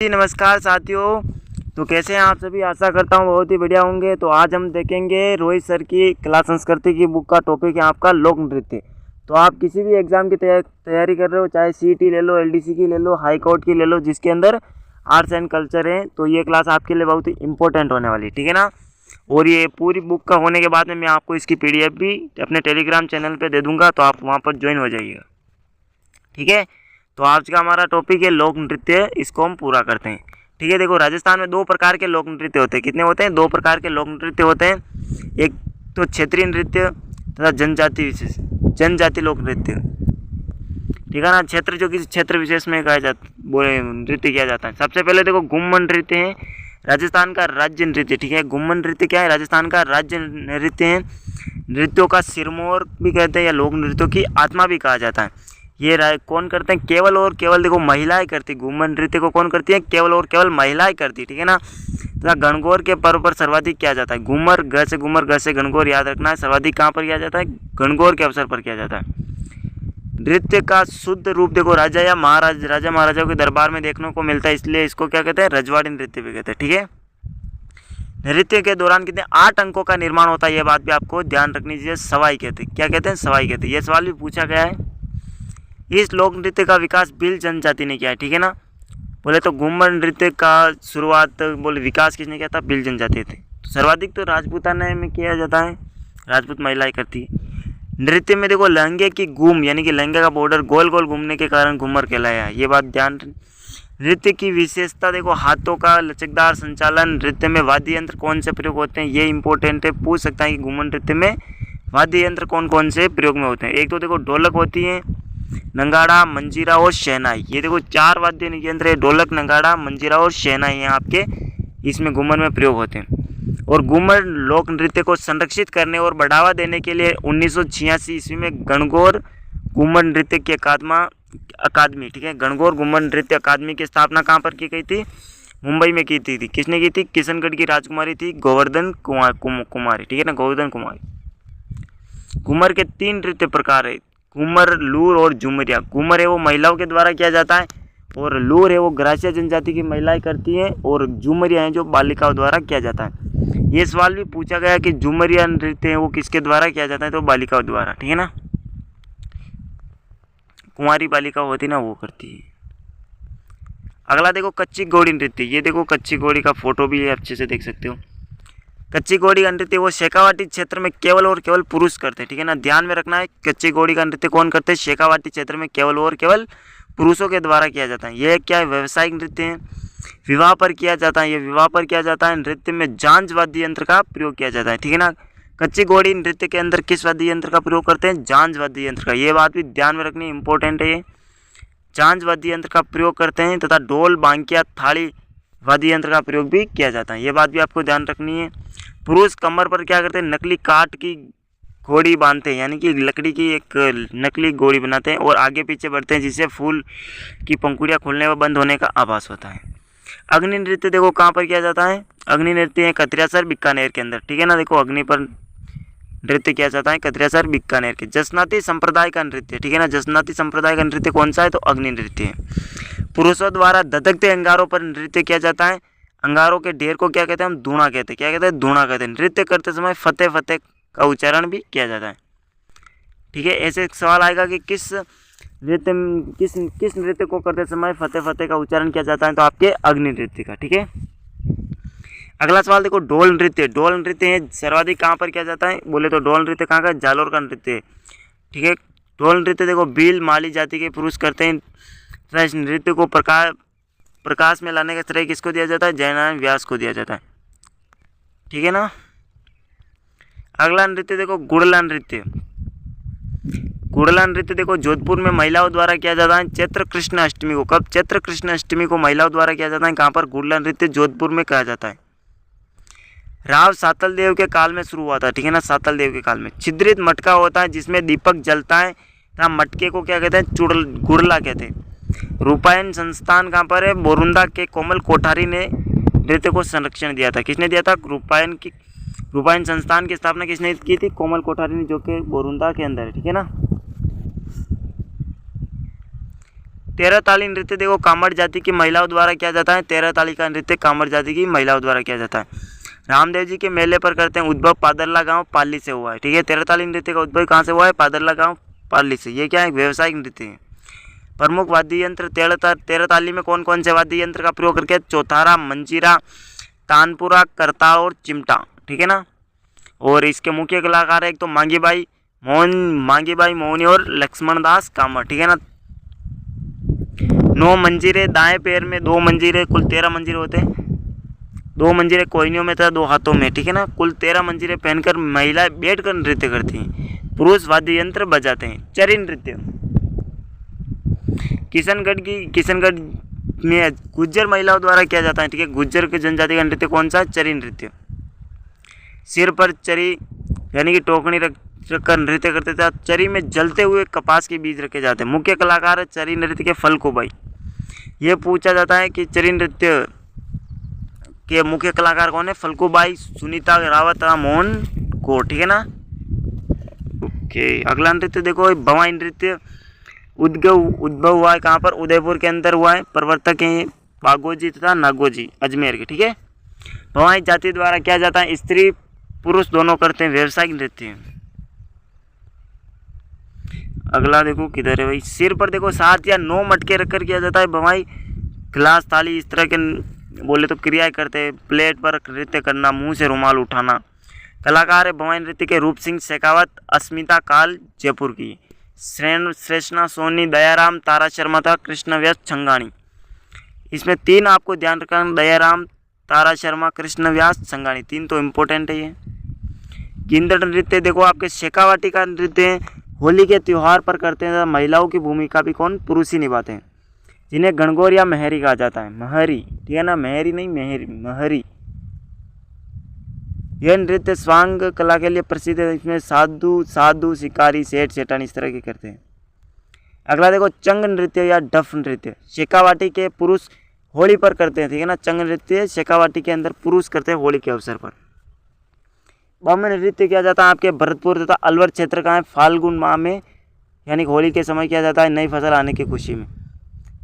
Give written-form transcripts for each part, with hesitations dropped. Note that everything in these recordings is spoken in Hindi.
जी नमस्कार साथियों। तो कैसे हैं आप सभी? आशा करता हूँ बहुत ही बढ़िया होंगे। तो आज हम देखेंगे रोहित सर की कला संस्कृति की बुक का टॉपिक है आपका लोक नृत्य। तो आप किसी भी एग्ज़ाम की तैयारी कर रहे हो, चाहे सीईटी ले लो, एलडीसी की ले लो, हाई कोर्ट की ले लो, जिसके अंदर आर्ट्स एंड कल्चर है, तो ये क्लास आपके लिए बहुत ही इंपॉर्टेंट होने वाली है, ठीक है ना। और ये पूरी बुक का होने के बाद में मैं आपको इसकी पीडीएफ भी अपने टेलीग्राम चैनल पर दे दूँगा, तो आप वहाँ पर ज्वाइन हो जाइएगा, ठीक है। तो आज का हमारा टॉपिक है लोक नृत्य, इसको हम पूरा करते हैं, ठीक है। देखो, राजस्थान में दो प्रकार के लोक नृत्य होते हैं। कितने होते हैं? दो प्रकार के लोक नृत्य होते हैं। एक तो क्षेत्रीय नृत्य तथा जनजाति लोक नृत्य, ठीक है ना। क्षेत्र जो किसी क्षेत्र विशेष में बोले नृत्य किया जाता है। सबसे पहले देखो घूमर नृत्य है राजस्थान का राज्य नृत्य, ठीक है। घूमर नृत्य क्या है? राजस्थान का राज्य नृत्य है। नृत्यों का सिरमौर भी कहते हैं या लोक नृत्यों की आत्मा भी कहा जाता है। ये कौन करते हैं? केवल और केवल देखो महिलाएं करती। घूमर नृत्य को कौन करती है? केवल और केवल महिलाएं करती, ठीक है ना। तथा गणगौर के पर्व पर सर्वाधिक किया जाता है। घूमर, घर से गणगौर, याद रखना है। सर्वाधिक कहाँ पर किया जाता है? गणगौर के अवसर पर किया जाता है। नृत्य का शुद्ध रूप देखो राजा महाराजाओं के दरबार में देखने को मिलता है, इसलिए इसको क्या कहते हैं? रजवाड़ी नृत्य भी कहते हैं, ठीक है। नृत्य के दौरान कितने 8 अंकों का निर्माण होता है, ये बात भी आपको ध्यान रखनी चाहिए। सवाई कहते हैं। क्या कहते हैं? सवाई कहते हैं। ये सवाल भी पूछा गया है। इस लोक नृत्य का विकास भील जनजाति ने किया है, ठीक है ना। बोले तो घूमर नृत्य का शुरुआत बोले विकास किसने किया था? भील जनजाति थे। तो सर्वाधिक तो राजपूताना में किया जाता है, राजपूत महिलाएं करती है। नृत्य में देखो लहंगे की घूम यानी कि लहंगे का बॉर्डर गोल गोल घूमने के कारण घूमर कहलाया है, ये बात ध्यान। नृत्य की विशेषता देखो हाथों का लचकदार संचालन। नृत्य में वाद्य यंत्र कौन से प्रयोग होते हैं, ये इंपॉर्टेंट है, पूछ सकता है कि घूमर नृत्य में वाद्य यंत्र कौन कौन से प्रयोग में होते हैं। एक तो देखो ढोलक होती है, नगाड़ा, मंजीरा और शहनाई। ये देखो 4 वाद्य यंत्र है, ढोलक, नगाड़ा, मंजीरा और शहनाई हैं आपके इसमें घूमर में प्रयोग होते हैं। और घूमर लोक नृत्य को संरक्षित करने और बढ़ावा देने के लिए 1986 ईस्वी में गणगौर घूमर नृत्य की अकादमी, ठीक है, गणगौर घूमर नृत्य अकादमी की स्थापना कहाँ पर की गई थी? मुंबई में की थी। किसने की थी? किशनगढ़ की राजकुमारी थी गोवर्धन कुमारी, ठीक है ना, गोवर्धन कुमारी। घूमर के 3 नृत्य प्रकार है, घूमर, लूर और झुमरिया। घूमर है वो महिलाओं के द्वारा किया जाता है, और लूर है वो ग्रासीय जनजाति की महिलाएं करती हैं, और झुमरिया है जो बालिकाओं द्वारा किया जाता है। ये सवाल भी पूछा गया कि झुमरिया नृत्य है वो किसके द्वारा किया जाता है? तो बालिकाओं द्वारा, ठीक है ना। कुंवारी बालिका होती ना वो करती है। अगला देखो कच्ची घोड़ी नृत्य। ये देखो कच्ची घोड़ी का फोटो भी अच्छे से देख सकते हो। कच्ची घोड़ी का नृत्य वो शेखावाटी क्षेत्र में केवल और केवल पुरुष करते हैं, ठीक है ना, ध्यान में रखना है। कच्ची घोड़ी का नृत्य कौन करते हैं? शेखावाटी क्षेत्र में केवल और केवल पुरुषों के द्वारा किया जाता है। यह क्या है? व्यावसायिक नृत्य है, विवाह पर किया जाता है। ये विवाह पर किया जाता है। नृत्य में जांज वाद्य यंत्र का प्रयोग किया जाता है, ठीक है ना। कच्ची घोड़ी नृत्य के अंदर किस वाद्य यंत्र का प्रयोग करते हैं? जांज वाद्य यंत्र का। ये बात भी ध्यान में रखनी इंपॉर्टेंट है। ये जांज वाद्य यंत्र का प्रयोग करते हैं, तथा ढोल, बांकिया, थाली वाद्य यंत्र का प्रयोग भी किया जाता है। ये बात भी आपको ध्यान रखनी है। पुरुष कमर पर क्या करते हैं? नकली काठ की घोड़ी बांधते हैं, यानी कि लकड़ी की एक नकली घोड़ी बनाते हैं और आगे पीछे बढ़ते हैं, जिससे फूल की पंखुड़ियाँ खुलने व बंद होने का आभास होता है। अग्नि नृत्य देखो कहाँ पर किया जाता है? अग्नि नृत्य है कतरियासर बीकानेर के अंदर, ठीक है ना। देखो अग्नि पर नृत्य किया जाता है कतरियासर बीकानेर के। जसनाती संप्रदाय का नृत्य, ठीक है ना। जसनाती संप्रदाय का नृत्य कौन सा है? तो अग्नि नृत्य है। पुरुषों द्वारा धधकते अंगारों पर नृत्य किया जाता है। अंगारों के ढेर को क्या कहते हैं? हम धूणा कहते हैं। क्या कहते हैं? धूणा कहते हैं। नृत्य करते समय फतेह फतेह का उच्चारण भी किया जाता है, ठीक है। ऐसे एक सवाल आएगा कि किस नृत्य को करते समय फतेह फतेह का उच्चारण किया जाता है? तो आपके अग्नि नृत्य का, ठीक है। अगला सवाल देखो ढोल नृत्य। ढोल नृत्य है सर्वाधिक कहाँ पर किया जाता है? बोले तो ढोल नृत्य कहाँ का? जालोर का नृत्य है, ठीक है। ढोल नृत्य देखो भील, माली जाति के पुरुष करते हैं। इस नृत्य को प्रकाश में लाने का श्रेय किसको दिया जाता है? जयनारायण व्यास को दिया जाता है, ठीक है ना। अगला नृत्य देखो गुड़ला नृत्य। गुड़ला नृत्य देखो जोधपुर में महिलाओं द्वारा किया जाता है चैत्र कृष्ण अष्टमी को। कब? चैत्र कृष्ण अष्टमी को महिलाओं द्वारा किया जाता है। कहाँ पर? गुड़ला नृत्य जोधपुर में कहा जाता है। राव सातल देव के काल में शुरू हुआ था, ठीक है ना, सातल देव के काल में। छिद्रित मटका होता है जिसमें दीपक जलता है, तथा मटके को क्या कहते हैं? गुड़ला कहते हैं। रूपायन संस्थान कहाँ पर है? बोरुंदा के कोमल कोठारी ने नृत्य को संरक्षण दिया था। किसने दिया था? रूपायन संस्थान की स्थापना किसने की थी? कोमल कोठारी ने, जो कि बोरुंदा के अंदर है, ठीक है ना। तेरह ताली नृत्य देखो कामड़ जाति की महिलाओं द्वारा किया जाता है। तेरह ताली का नृत्य कामड़ जाति की महिलाओं द्वारा किया जाता है। रामदेव जी के मेले पर करते हैं। उद्भव पादरला गांव पाली से हुआ है। ठीक है, तेरह ताली नृत्य का उद्भव कहाँ से हुआ है? पादरला गांव पाली से। ये क्या है? व्यावसायिक नृत्य है। प्रमुख वाद्य यंत्र तेरह ताली में कौन कौन से वाद्य यंत्र का प्रयोग करके? चौथारा, मंजीरा, तानपुरा, करताल और चिमटा। ठीक है ना। और इसके मुख्य कलाकार है एक तो मांगी बाई मोहनी और लक्ष्मण दास कामड़। ठीक है ना। 9 मंजीरे, दाएं पैर में 2 मंजीरे, कुल 13 मंजीरे होते हैं। 2 मंजीरे कोहनियों में तथा 2 हाथों में। ठीक है ना। कुल 13 मंजीरे पहनकर महिलाएं बैठकर नृत्य करती हैं। पुरुष वाद्य यंत्र बजाते हैं। चरी नृत्य किशनगढ़ में गुज्जर महिलाओं द्वारा किया जाता है। ठीक है, गुज्जर की जनजाति का नृत्य कौन सा? चरी नृत्य। सिर पर चरी यानी कि टोकनी रखकर नृत्य करते थे। चरी में जलते हुए कपास के बीज रखे जाते हैं। मुख्य कलाकार है चरी नृत्य के फलकुबाई। ये पूछा जाता है कि चरी नृत्य के मुख्य कलाकार कौन है? फलकुबाई, सुनीता रावत, मोहन को। ठीक है ना। ओके, अगला नृत्य देखो भवाई नृत्य। उद्भव हुआ है कहाँ पर? उदयपुर के अंदर हुआ है। प्रवर्तक हैं बागोजी तथा नागोजी अजमेर के। ठीक है। भवाई जाति द्वारा किया जाता है। स्त्री पुरुष दोनों करते हैं। व्यावसायिक नृत्य। अगला देखो किधर है भाई? सिर पर देखो 7 या 9 मटके रखकर किया जाता है। भवाई गिलास, थाली इस तरह के बोले तो क्रियाएं करते हैं। प्लेट पर नृत्य करना, मुंह से रुमाल उठाना। कलाकार है भवाई नृत्य के रूप सिंह शेखावत, अस्मिता काल जयपुर की। श्रेष्णा सोनी, दयाराम, तारा शर्मा था, कृष्ण व्यास छंगानी। इसमें 3 आपको ध्यान रखना, दयाराम, तारा शर्मा, कृष्ण व्यास छंगानी। 3 तो इम्पोर्टेंट है ये। गिंदड़ नृत्य देखो आपके शेखावाटी का नृत्य है। होली के त्यौहार पर करते हैं। महिलाओं की भूमिका भी कौन? पुरुष ही निभाते हैं, जिन्हें गणगौर या महरी कहा जाता है। महरी, ठीक है ना। महरी नहीं, महरी। यह नृत्य स्वांग कला के लिए प्रसिद्ध है। इसमें साधु, शिकारी, सेठ, सेठानी इस तरह के करते हैं। अगला देखो चंग नृत्य या डफ नृत्य। शेखावाटी के पुरुष होली पर करते हैं। ठीक है ना। चंग नृत्य शेखावाटी के अंदर पुरुष करते हैं होली के अवसर पर। बम नृत्य किया जाता है आपके भरतपुर तथा अलवर क्षेत्र का है। फाल्गुन माह में यानी होली के समय किया जाता है, नई फसल आने की खुशी में।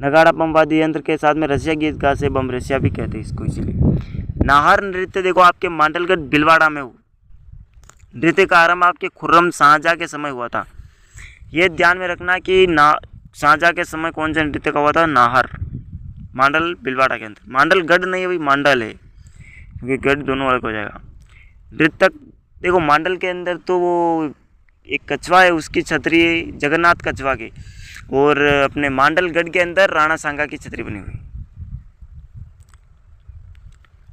नगाड़ा बम वाद्य यंत्र के साथ में रसिया गीत गा से बम रसिया भी कहते हैं इसको, इसीलिए। नाहर नृत्य देखो आपके मांडलगढ़ भिलवाड़ा में हुआ। नृत्य का आरंभ आपके खुर्रम शाहजहाँ के समय हुआ था। ये ध्यान में रखना कि शाहजहाँ के समय कौन सा नृत्य का हुआ था? नाहर, मांडल भिलवाड़ा के अंदर। मांडल गढ़ नहीं है भाई, मांडल है, क्योंकि गढ़ दोनों अलग हो जाएगा। नृतक देखो मांडल के अंदर तो वो एक कछवा है, उसकी छतरी जगन्नाथ कछवा की, और अपने मांडलगढ़ के अंदर राणा सांगा की छतरी बनी हुई।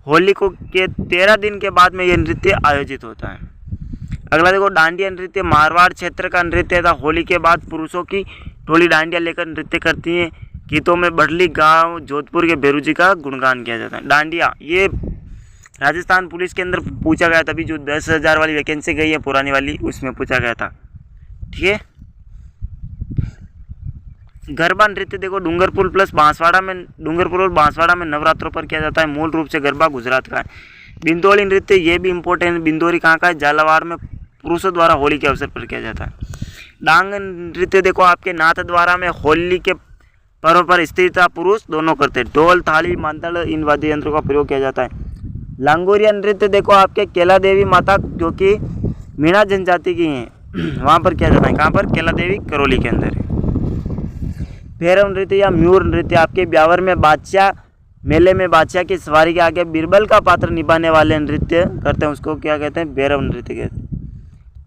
होली को के 13 दिन के बाद में यह नृत्य आयोजित होता है। अगला देखो डांडिया नृत्य। मारवाड़ क्षेत्र का नृत्य था। होली के बाद पुरुषों की टोली डांडिया लेकर नृत्य करती है। गीतों में बढ़ली गांव जोधपुर के बेरू जी का गुणगान किया जाता है। डांडिया ये राजस्थान पुलिस के अंदर पूछा गया था। अभी जो 10,000 वाली वैकेंसी गई है पुरानी वाली, उसमें पूछा गया था। ठीक है। गरबा नृत्य देखो डूंगरपुर और बांसवाड़ा में नवरात्रों पर किया जाता है। मूल रूप से गरबा गुजरात का है। बिंदोली नृत्य ये भी इम्पोर्टेंट है। बिंदोरी कहाँ का है? झालावाड़ में पुरुषों द्वारा होली के अवसर पर किया जाता है। डांग नृत्य देखो आपके नाथद्वारा में होली के पर्व पर स्त्री तथा पुरुष दोनों करते हैं। ढोल, थाली, मांदड़ इन वाद्य यंत्रों का प्रयोग किया जाता है। लांगोरिया नृत्य देखो आपके केला देवी माता जो कि मीणा जनजाति की हैं, वहाँ पर किया जाता है। कहाँ पर? केला देवी करौली के अंदर। भैरव नृत्य या म्यूर नृत्य आपके ब्यावर में बादशाह मेले में बादशाह की सवारी के आगे बीरबल का पात्र निभाने वाले नृत्य करते हैं, उसको क्या कहते हैं? भैरव नृत्य कहते हैं।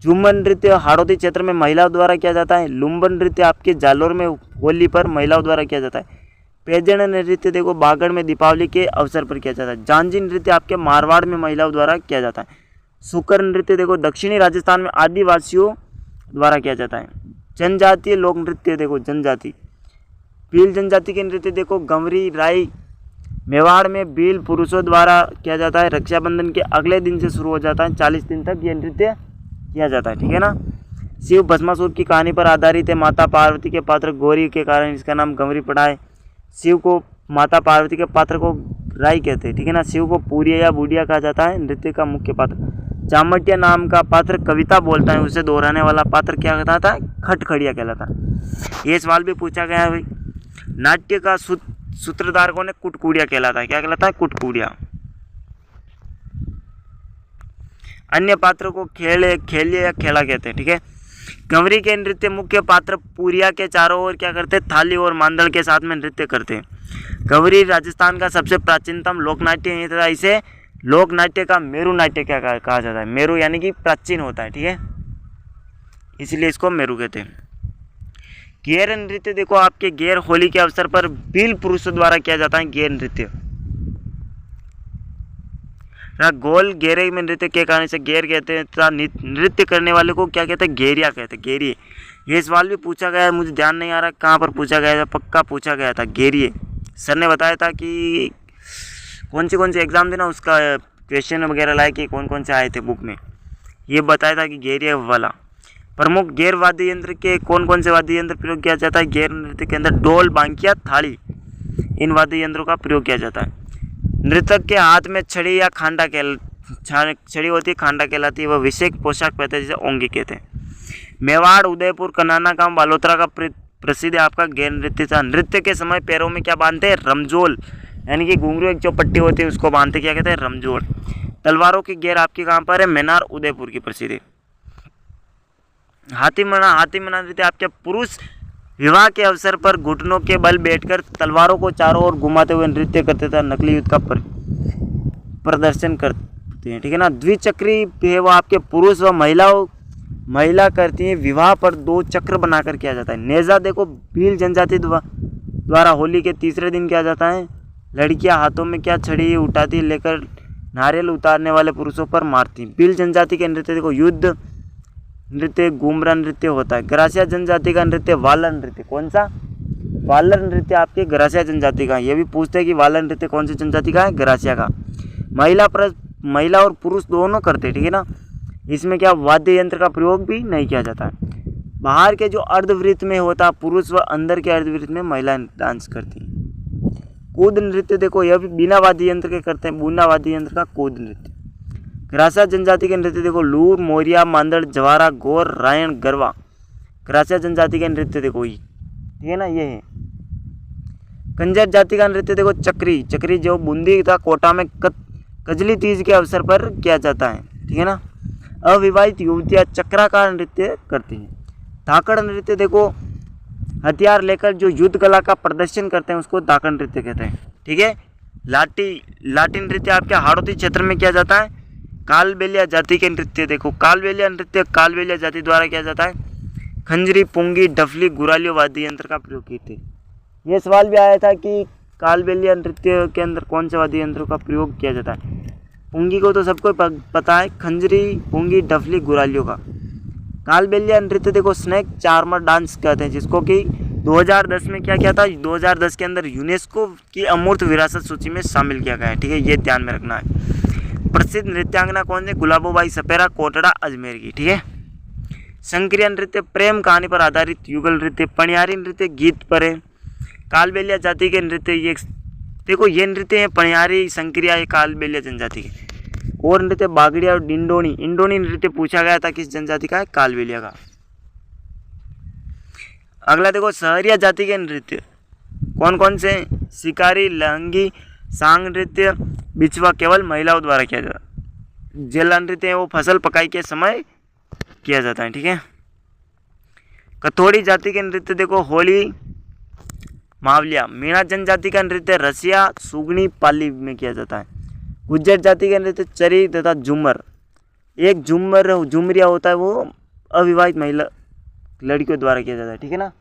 झूमर नृत्य हाड़ौती क्षेत्र में महिलाओं द्वारा किया जाता है। लुम्बन नृत्य आपके जालोर में होली पर महिलाओं द्वारा किया जाता है। पैजण नृत्य देखो बागड़ में दीपावली के अवसर पर किया जाता है। जांजी नृत्य आपके मारवाड़ में महिलाओं द्वारा किया जाता है। सुकर नृत्य देखो दक्षिणी राजस्थान में आदिवासियों द्वारा किया जाता है। जनजातीय लोक नृत्य देखो जनजाति भील जनजाति के नृत्य देखो गंवरी राई मेवाड़ में भील पुरुषों द्वारा किया जाता है। रक्षाबंधन के अगले दिन से शुरू हो जाता है, 40 दिन तक ये नृत्य किया जाता है। ठीक है ना। शिव भस्मासुर की कहानी पर आधारित है। माता पार्वती के पात्र गौरी के कारण इसका नाम गंवरी पड़ा है। शिव को माता पार्वती के पात्र को राई कहते हैं। ठीक है ना। शिव को पूरिया या बूढ़िया कहा जाता है। नृत्य का मुख्य पात्र चामटिया नाम का पात्र कविता बोलता है, उसे दोहराने वाला पात्र क्या कहता है? खटखड़िया कहलाता है। ये सवाल भी पूछा गया है भाई। नाट्य का सूत्रधार कौन है? कुटकुड़िया कहलाता है। क्या कहलाता है? कुटकुड़िया। अन्य पात्रों को खेलिए या खेला कहते हैं। ठीक है। कंवरी के नृत्य मुख्य पात्र पुरिया के चारों ओर क्या करते हैं? थाली और मांदड़ के साथ में नृत्य करते हैं। कंवरी राजस्थान का सबसे प्राचीनतम लोक नाट्य है तथा इसे लोक नाट्य का मेरु नाट्य क्या कहा जाता है? मेरु यानी कि प्राचीन होता है। ठीक है, इसलिए इसको मेरु कहते हैं। घेर नृत्य देखो, आपके घेर होली के अवसर पर भील पुरुषों द्वारा किया जाता है घेर नृत्य। गोल घेरे में नृत्य के कारण से घेर कहते हैं तथा नृत्य करने वाले को क्या कहते हैं? घेरिया कहते हैं। घेरिए। ये सवाल भी पूछा गया है, मुझे ध्यान नहीं आ रहा कहाँ पर पूछा गया था, पक्का पूछा गया था। घेरिए। सर ने बताया था कि कौन से एग्जाम थे ना, उसका क्वेश्चन वगैरह लाए कि कौन से आए थे बुक में, ये बताया था कि घेरिए वाला। प्रमुख घेर वाद्य यंत्र के कौन से वाद्य यंत्र प्रयोग किया जाता है? घेर नृत्य के अंदर ढोल, बांकिया, थाली, इन वाद्य यंत्रों का प्रयोग किया जाता है। नृतक के हाथ में छड़ी या छड़ी होती है, खांडा कहलाती है। वह विशेष पोशाक पहनते हैं जिसे ओंगी कहते हैं। मेवाड़, उदयपुर, कनाना गांव, बालोतरा का प्रसिद्ध आपका घेर नृत्य था। नृत्य के समय पैरों में क्या बांधते हैं? रमजोल, यानी कि घुंघरू एक जो पट्टी होती है उसको बांधते क्या कहते हैं? रमजोल। तलवारों की घेर आपकी कहाँ पर है? मैनार, उदयपुर की प्रसिद्ध है। हाथी मना नृत्य आपके पुरुष विवाह के अवसर पर घुटनों के बल बैठकर तलवारों को चारों ओर घुमाते हुए नृत्य करते थे, नकली युद्ध का प्रदर्शन करते हैं। ठीक है ना। द्विचक्री है वो आपके पुरुष व महिला करती है। विवाह पर 2 चक्र बनाकर किया जाता है। नेजा देखो, भील जनजाति द्वारा होली के तीसरे दिन किया जाता है। लड़कियां हाथों में क्या छड़ी उठाती लेकर नारियल उतारने वाले पुरुषों पर मारती। भील जनजाति के नृत्य देखो, युद्ध नृत्य, घूमरा नृत्य होता है। ग्रासिया जनजाति का नृत्य वालर नृत्य। कौन सा? वालर नृत्य आपके ग्रासिया जनजाति का। ये भी पूछते हैं कि वालर नृत्य कौन सी जनजाति का है? ग्रासिया का। महिला और पुरुष दोनों करते हैं। ठीक है ना। इसमें क्या वाद्य यंत्र का प्रयोग भी नहीं किया जाता है। बाहर के जो अर्धवृत्त में होता है पुरुष व अंदर के अर्धवृत्त में महिला डांस करती है। कूद नृत्य देखो, यह भी बिना वाद्य यंत्र के करते हैं। बिना वाद्य यंत्र का कूद नृत्य। ग्रासिया जनजाति के नृत्य देखो, लूर, मोरिया, मांदड़, जवारा, गौर, रायण, गरवा। ग्रासिया जनजाति के नृत्य देखो ये, ठीक है ना, ये है। कंजर जाति का नृत्य देखो, चक्री जो बूंदी तथा कोटा में कजली तीज के अवसर पर किया जाता है। ठीक है ना। अविवाहित युवतियां चक्राकार नृत्य करती हैं। धाकड़ नृत्य देखो, हथियार लेकर जो युद्ध कला का प्रदर्शन करते हैं उसको धाकड़ नृत्य कहते हैं। ठीक है। लाटी नृत्य आपके हाड़ौती क्षेत्र में किया जाता है। कालबेलिया जाति के नृत्य देखो, कालबेलिया नृत्य कालबेलिया जाति द्वारा किया जाता है। खंजरी, पुंगी, डफली, गुरालियो वाद्य यंत्र का प्रयोग किए थे। ये सवाल भी आया था कि कालबेलिया नृत्य के अंदर कौन से वाद्य यंत्रों का प्रयोग किया जाता है। पुंगी को तो सबको पता है, खंजरी, पुंगी, डफली, गुरालियो का। कालबेलिया नृत्य देखो स्नेक चार्मर डांस कहते हैं, जिसको कि 2010 में क्या किया था? 2010 के अंदर यूनेस्को की अमूर्त विरासत सूची में शामिल किया गया है। ठीक है, ये ध्यान में रखना है। प्रसिद्ध नृत्यांगना कौन है? गुलाबोबाई सपेरा, कोटड़ा, अजमेर की। ठीक है। संक्रिया नृत्य प्रेम कहानी पर आधारित युगल नृत्य। पणियारी नृत्य गीत पर है। कालबेलिया जाति के नृत्य ये देखो, ये नृत्य है पणियारी, संक्रिया, ये कालबेलिया जनजाति के। और नृत्य बागड़िया और इंडोनी नृत्य पूछा गया था किस जनजाति का है? कालबेलिया का। अगला देखो, सहरिया जाति के नृत्य कौन से? शिकारी, लहंगी, सांग नृत्य, बिछवा केवल महिलाओं द्वारा किया जाता है। जेला नृत्य है वो फसल पकाई के समय किया जाता है। ठीक है। कथोड़ी जाति के नृत्य देखो, होली, मावलिया। मीणा जनजाति का नृत्य रसिया, सुगनी, पाली में किया जाता है। गुज्जर जाति का नृत्य चरी तथा झूमर। एक झुमरिया होता है वो अविवाहित महिला लड़कियों द्वारा किया जाता है। ठीक है ना।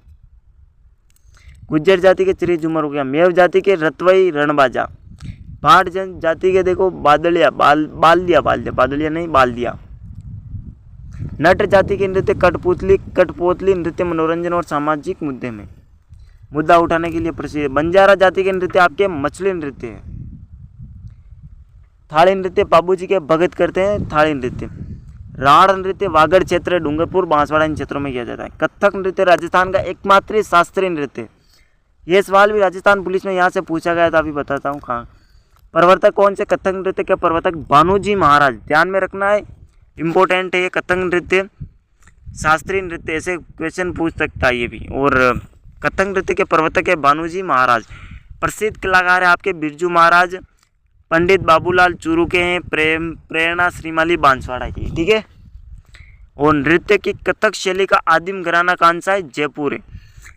गुज्जर जाति के चरी, झूमर हो गया। मेव जाति के रतवई, रणबाजा। भाट जाति के देखो बादलिया, बादलिया नहीं, बाल्दिया। नट जाति के नृत्य कठपुतली नृत्य मनोरंजन और सामाजिक मुद्दा उठाने के लिए प्रसिद्ध है। बंजारा जाति के नृत्य आपके मछली नृत्य है। थाली नृत्य बाबूजी के भगत करते हैं, थाली नृत्य। राढ़ नृत्य वागड़ क्षेत्र, डूंगरपुर, बांसवाड़ा इन क्षेत्रों में किया जाता है। कथक नृत्य राजस्थान का एकमात्र शास्त्रीय नृत्य। ये सवाल भी राजस्थान पुलिस में यहाँ से पूछा गया था, अभी बताता हूँ कहाँ। प्रवर्तक कौन से? कथक नृत्य के प्रवर्तक भानुजी महाराज। ध्यान में रखना है, इम्पोर्टेंट है ये कथक नृत्य, शास्त्रीय नृत्य, ऐसे क्वेश्चन पूछ सकता है ये भी। और कथक नृत्य के प्रवर्तक है भानुजी महाराज। प्रसिद्ध कलाकार है आपके बिरजू महाराज, पंडित बाबूलाल चूरू के हैं, प्रेरणा श्रीमाली बांसवाड़ा की, ठीक है। और नृत्य की कथक शैली का आदिम घराना कौन सा है? जयपुर है।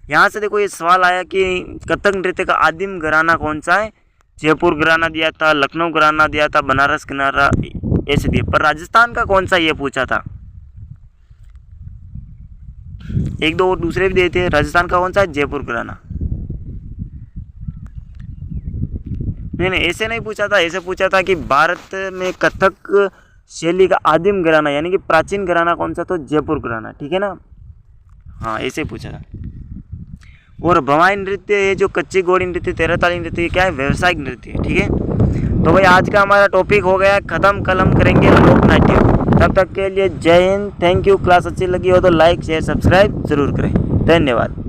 यहाँ से देखो ये सवाल आया कि कथक नृत्य का आदिम घराना कौन सा है? जयपुर घराना दिया था, लखनऊ घराना दिया था, बनारस घराना ऐसे दिए, पर राजस्थान का कौन सा ये पूछा था। एक दो और दूसरे भी देते हैं। राजस्थान का कौन सा है? जयपुर घराना। नहीं, ऐसे नहीं पूछा था, ऐसे पूछा था कि भारत में कथक शैली का आदिम घराना यानी कि प्राचीन घराना कौन सा? तो जयपुर घराना, ठीक है ना। हाँ, ऐसे पूछा था। और भवाई नृत्य ये जो कच्ची घोड़ी नृत्य, तेरह ताली नृत्य क्या है? व्यवसायिक नृत्य है, ठीक है। तो भाई आज का हमारा टॉपिक हो गया खत्म, कलम करेंगे लोक नाट्य। तब तक के लिए जय हिंद, थैंक यू। क्लास अच्छी लगी हो तो लाइक शेयर सब्सक्राइब जरूर करें। धन्यवाद।